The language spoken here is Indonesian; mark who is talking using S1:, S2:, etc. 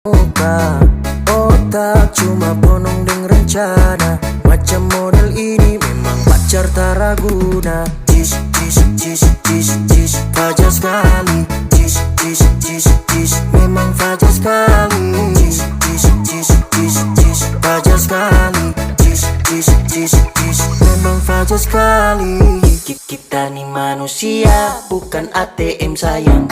S1: Muka otak cuma bonong deng rencana. Macam model ini memang pacar tak raguna. Jis, jis, jis, jis, jis, fajar sekali. Jis, jis, jis, jis, memang fajar sekali. Jis, jis, jis, jis, jis, fajar sekali. Jis, jis, jis, jis, memang fajar sekali. Kita nih manusia, bukan ATM sayang.